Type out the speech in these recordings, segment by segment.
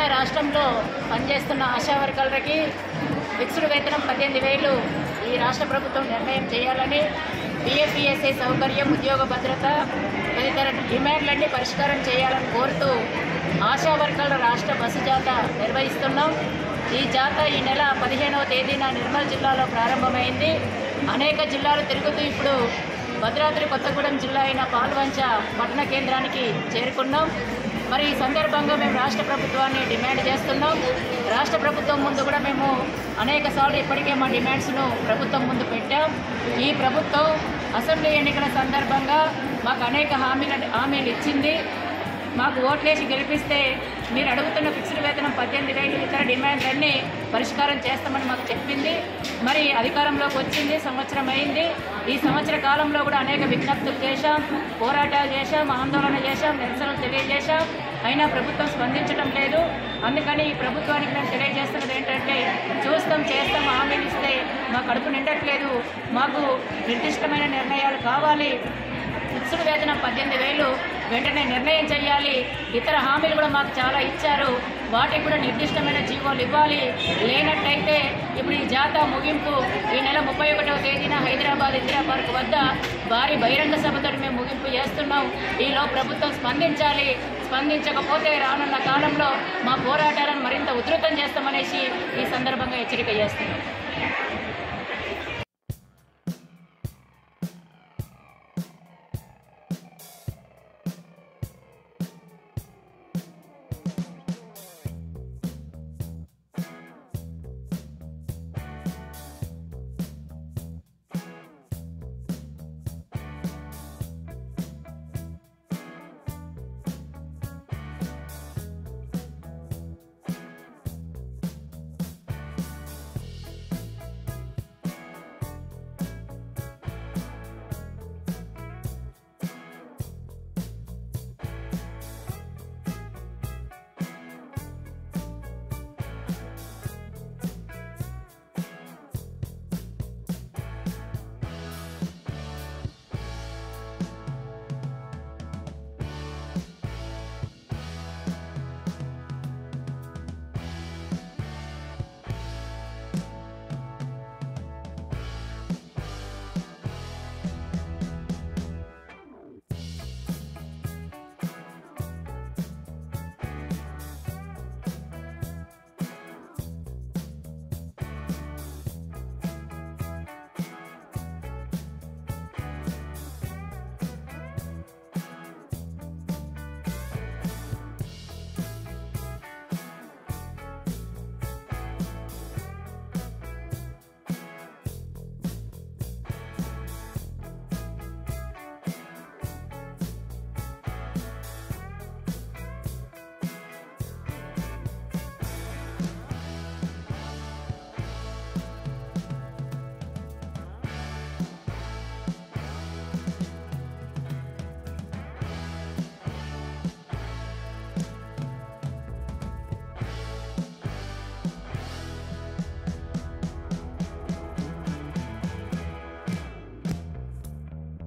తెలంగాణ రాష్ట్రంలో పనిచేస్తున్న ఆశా వర్కర్లకి ఫిక్స్డ్ వేతనం 18,000 ఈ రాష్ట్ర ప్రభుత్వం నిర్ణయం చేయాలని, పిఎఫ్ఈఎస్ఐ సౌకర్యం, ఉద్యోగ భద్రత తదితర డిమాండ్లన్నీ పరిష్కారం చేయాలని కోరుతూ ఆశా వర్కర్ల రాష్ట్ర బస్సు జాత నిర్వహిస్తున్నాం. ఈ జాత ఈ నెల 15వ తేదీన నిర్మల్ జిల్లాలో ప్రారంభమైంది. అనేక జిల్లాలు తిరుగుతూ ఇప్పుడు భద్రాద్రి కొత్తగూడెం జిల్లా అయిన పాల్వంచ పట్టణ కేంద్రానికి చేరుకున్నాం. మరి ఈ సందర్భంగా మేము రాష్ట్ర ప్రభుత్వాన్ని డిమాండ్ చేస్తున్నాం. రాష్ట్ర ప్రభుత్వం ముందు కూడా మేము అనేక సార్లు ఇప్పటికే మా డిమాండ్స్ను ప్రభుత్వం ముందు పెట్టాం. ఈ ప్రభుత్వం అసెంబ్లీ ఎన్నికల సందర్భంగా మాకు అనేక హామీలు ఇచ్చింది. మాకు ఓట్లేసి గెలిపిస్తే మీరు అడుగుతున్న ఫిక్స్డ్ వేతనం 18,000 ఇతర డిమాండ్లన్నీ పరిష్కారం చేస్తామని మాకు చెప్పింది. మరి అధికారంలోకి వచ్చింది, సంవత్సరం అయింది. ఈ సంవత్సర కాలంలో కూడా అనేక విజ్ఞప్తులు చేశాం, పోరాటాలు చేశాం, ఆందోళన చేశాం, నిరసనలు తెలియజేశాం. అయినా ప్రభుత్వం స్పందించడం లేదు. అందుకని ఈ ప్రభుత్వానికి మేము తెలియజేస్తున్నది ఏంటంటే, చూస్తాం, చేస్తాం, హామీలు ఇస్తే మా కడుపు నిండట్లేదు, మాకు నిర్దిష్టమైన నిర్ణయాలు కావాలి. ఫిక్స్డ్ వేతనం 18,000 వెంటనే నిర్ణయం చేయాలి. ఇతర హామీలు కూడా మాకు చాలా ఇచ్చారు, వాటికి కూడా నిర్దిష్టమైన జీవోలు ఇవ్వాలి. లేనట్టయితే ఇప్పుడు ఈ జాతా ముగింపు ఈ నెల 31వ తేదీన హైదరాబాద్ ఇందిరా పార్క్ వద్ద భారీ బహిరంగ సభతో మేము ముగింపు చేస్తున్నాం. ఈలో ప్రభుత్వం స్పందించాలి. స్పందించకపోతే రానున్న కాలంలో మా పోరాటాలను మరింత ఉధృతం చేస్తామనేసి ఈ సందర్భంగా హెచ్చరిక చేస్తున్నాం.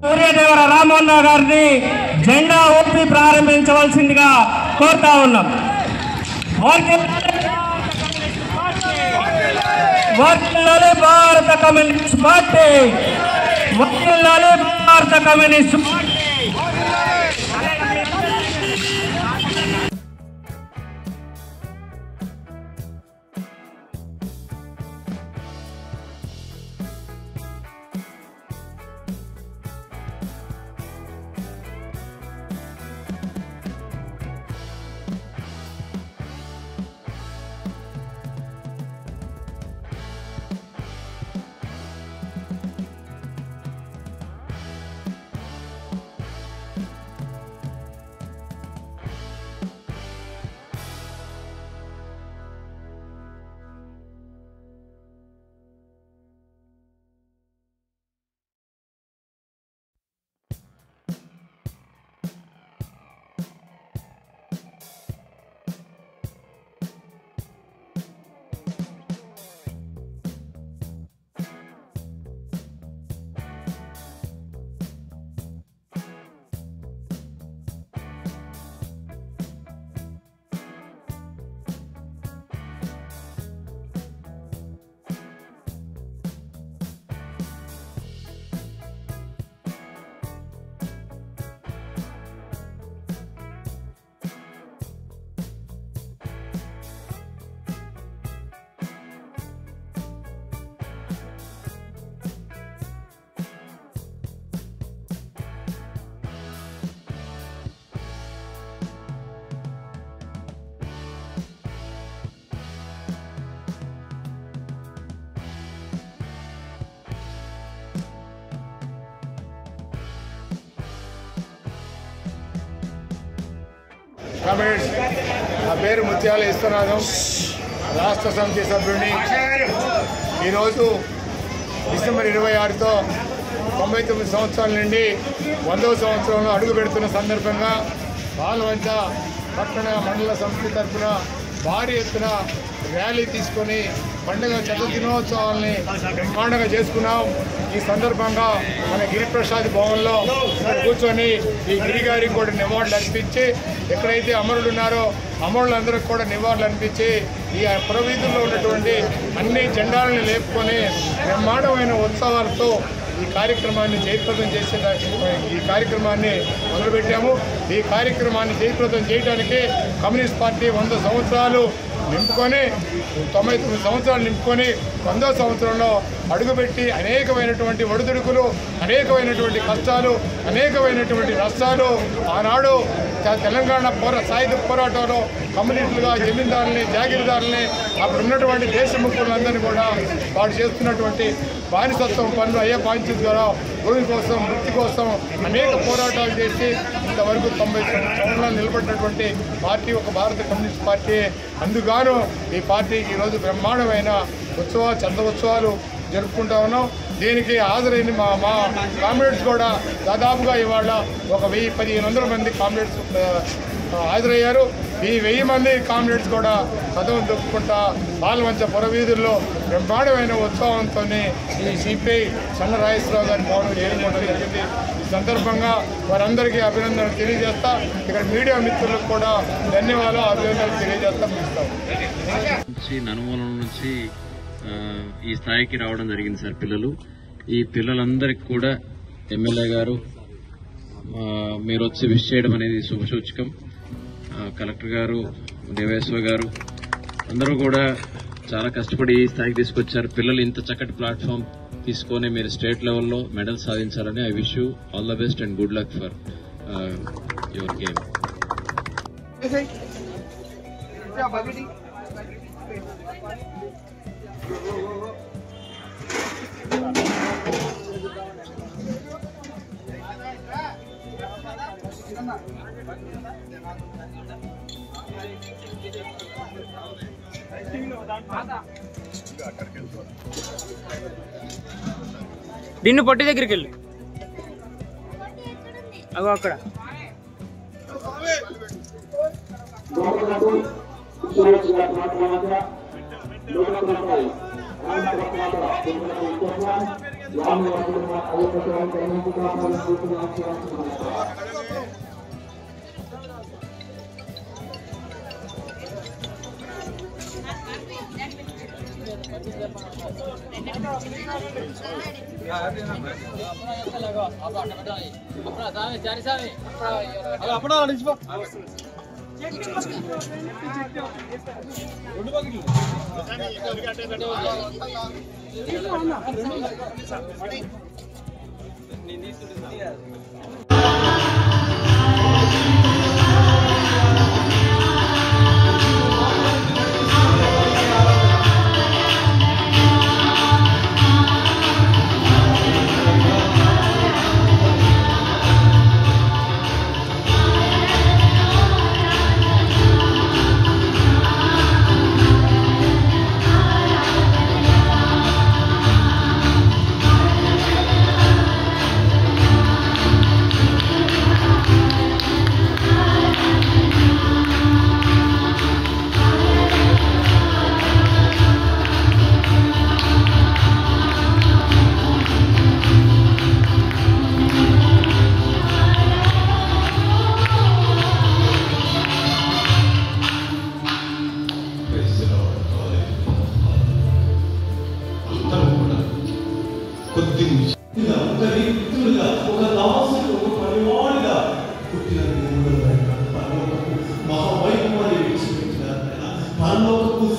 సూర్యదేవర రామోహన్ రావు గారిని జెండా ఊపి ప్రారంభించవలసిందిగా కోరుతా ఉన్నాం. వర్ధిల్లాలి భారత కమ్యూనిస్ట్ పార్టీ, వర్ధిల్లాలి భారత కమ్యూనిస్ట్ పార్టీ. కామ్రేడ్స్, నా పేరు ముత్యాల విశ్వనాథం, రాష్ట్ర సమితి సభ్యుడిని. ఈరోజు డిసెంబర్ 26తో 99 సంవత్సరాల నుండి 100వ సంవత్సరంలో అడుగు పెడుతున్న సందర్భంగా పాల్వంచ పట్టణ మండల సమితి తరఫున భారీ ఎత్తున ర్యాలీ తీసుకొని పండుగ దినోత్సవాల్ని బ్రహ్మాండంగా చేసుకున్నాం. ఈ సందర్భంగా మన గిరిప్రసాద్ భవన్లో కూర్చొని ఈ గిరి గారికి కూడా నివాళులు అర్పించి, ఎక్కడైతే అమరులు ఉన్నారో అమరులందరికీ కూడా నివాళులు అర్పించి ఈ పురవీధుల్లో ఉన్నటువంటి అన్ని జెండాలను లేపుకొని బ్రహ్మాండమైన ఉత్సవాలతో ఈ కార్యక్రమాన్ని జయప్రదం ఈ కార్యక్రమాన్ని మొదలుపెట్టాము. ఈ కార్యక్రమాన్ని జయప్రదం చేయడానికి కమ్యూనిస్ట్ పార్టీ 100 సంవత్సరాలు నింపుకొని 99 సంవత్సరాలు నింపుకొని 100వ సంవత్సరంలో అడుగుపెట్టి అనేకమైనటువంటి ఒడిదుడుకులు, అనేకమైనటువంటి కష్టాలు, అనేకమైనటువంటి నష్టాలు ఆనాడు తెలంగాణ సాయుధ పోరాటంలో కమ్యూనిస్టులుగా జమీందారుల్ని, జాగీర్దారుల్ని, అప్పుడు ఉన్నటువంటి దేశముఖులందరినీ కూడా వాడు చేస్తున్నటువంటి బానిసత్వం పనులు అయ్యే బాధ్యత ద్వారా భూమి కోసం, వృత్తి కోసం అనేక పోరాటాలు చేసి ఇంతవరకు 90 సంవత్సరాలు నిలబడినటువంటి పార్టీ ఒక భారత కమ్యూనిస్ట్ పార్టీ. అందుగాను ఈ పార్టీకి ఈరోజు బ్రహ్మాండమైన చంద ఉత్సవాలు జరుపుకుంటా ఉన్నాం. దీనికి హాజరైన మా కామ్రేడ్స్ కూడా దాదాపుగా ఇవాళ ఒక 1000-1500 మంది కామ్రేడ్స్ హాజరయ్యారు. ఈ 1000 మంది కామ్రేడ్స్ కూడా చదువు దొక్కుకుంటా పాల్వంచ పురవీధుల్లో బ్రహ్మాండమైన ఉత్సవంతో ఈ సిపిఐ సన్నరాజేశ్వరరావు గారి భవనం చేరుకోవడం జరిగింది. ఈ సందర్భంగా వారందరికీ అభినందనలు తెలియజేస్తా, ఇక్కడ మీడియా మిత్రులకు కూడా ధన్యవాదాలు, అభినందనలు తెలియజేస్తా ముగిస్తాం. నలుమూలల నుంచి ఈ స్థాయికి రావడం జరిగింది సార్ పిల్లలు. ఈ పిల్లలందరికీ కూడా ఎమ్మెల్యే గారు మీరు వచ్చి విష్ చేయడం అనేది శుభసూచకం. కలెక్టర్ గారు, దేవేశ్వర గారు అందరూ కూడా చాలా కష్టపడి ఈ స్థాయికి తీసుకొచ్చారు. పిల్లలు ఇంత చక్కటి ప్లాట్ఫామ్ తీసుకొని మీరు స్టేట్ లెవెల్లో మెడల్ సాధించాలని I wish you all the best and good luck for your game. నిన్ను పొట్టి దగ్గరికి వెళ్ళి అగో అక్కడ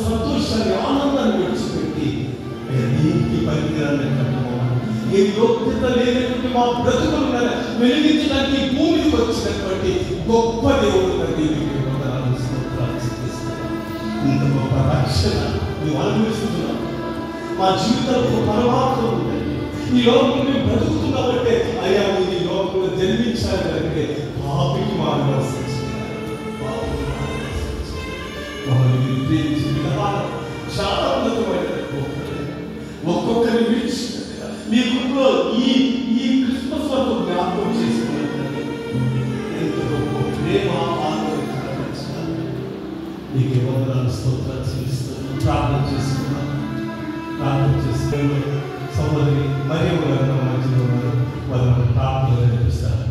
సంతోషాన్ని ఆనందాన్ని విడిచిపెట్టి ఏ యోగ్యత లేనటువంటి మా బ్రతుకులు వెలిగించడానికి భూమికి వచ్చినటువంటి గొప్ప దేవుడు ఇంత గొప్ప రక్షణ మేము అనుభవిస్తున్నాం. మా జీవితంలో పరమాత్మ ఉందండి. ఈ లోకంలో మేము బ్రతుకుతున్నామంటే అయ్యా ఈ లోకంలో జన్మించాలంటే పాపికి మారు ప్రేమించి విధానం చాలా ఉన్నతమైన ఒక్కొక్కరిని విడిచినట్టుగా మీ కుటుంబంలో ఈ క్రిస్మస్ వరకు జ్ఞాపకం చేసుకున్నట్టు ఎంత గొప్ప ప్రేమ నీకు వందనాలు స్తోత్రాలు చెల్లిస్తున్నాను. ప్రార్థన చేస్తున్నాను. సహోదరి మరియు మధ్యలో వారు ప్రార్థన నడిపిస్తారు.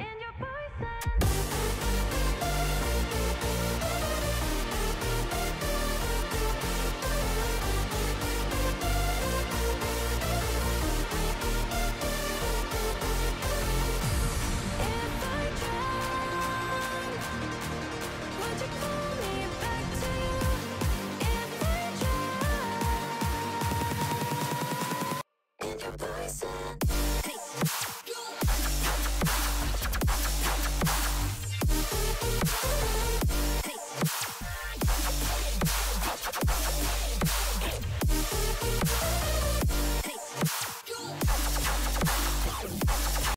In your poison